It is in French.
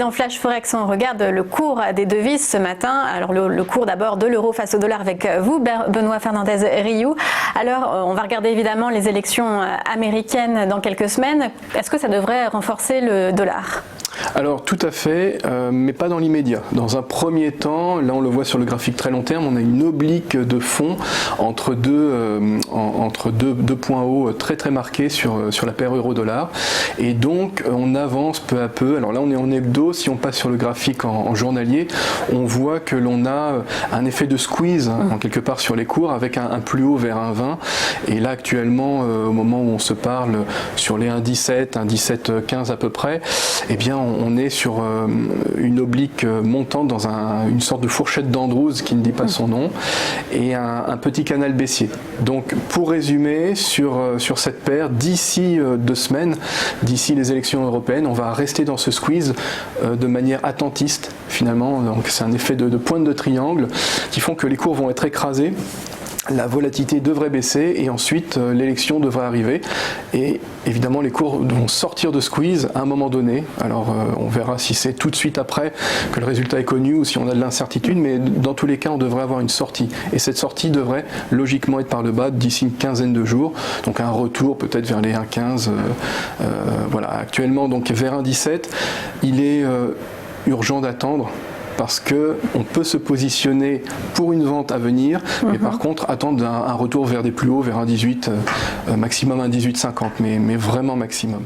dans Flash Forex, on regarde le cours des devises ce matin. Alors le cours d'abord de l'euro face au dollar avec vous, Benoît Fernandez-Riou. Alors on va regarder évidemment les élections américaines dans quelques semaines. Est-ce que ça devrait renforcer le dollar ? Alors tout à fait, mais pas dans l'immédiat. Dans un premier temps, là on le voit sur le graphique très long terme, on a une oblique de fond entre deux points hauts très marqués sur la paire euro-dollar. Et donc on avance peu à peu. Alors là on est en hebdo, si on passe sur le graphique en journalier, on voit que l'on a un effet de squeeze en quelque part sur les cours avec un plus haut vers 1,20. Et là actuellement, au moment où on se parle sur les 1,17, 1,17,15 à peu près, eh bien on est sur une oblique montante dans une sorte de fourchette d'Andrews qui ne dit pas son nom et un petit canal baissier. Donc pour résumer sur cette paire, d'ici 2 semaines, d'ici les élections européennes, on va rester dans ce squeeze de manière attentiste finalement. Donc c'est un effet de pointe de triangle qui font que les cours vont être écrasés. La volatilité devrait baisser et ensuite l'élection devrait arriver et évidemment les cours vont sortir de squeeze à un moment donné. Alors on verra si c'est tout de suite après que le résultat est connu ou si on a de l'incertitude, mais dans tous les cas on devrait avoir une sortie et cette sortie devrait logiquement être par le bas d'ici une quinzaine de jours, donc un retour peut-être vers les 1,15. Voilà, actuellement donc vers 1,17, il est urgent d'attendre parce qu'on peut se positionner pour une vente à venir, mais par contre attendre un retour vers des plus hauts, vers 1,18, maximum 1,1850, mais vraiment maximum.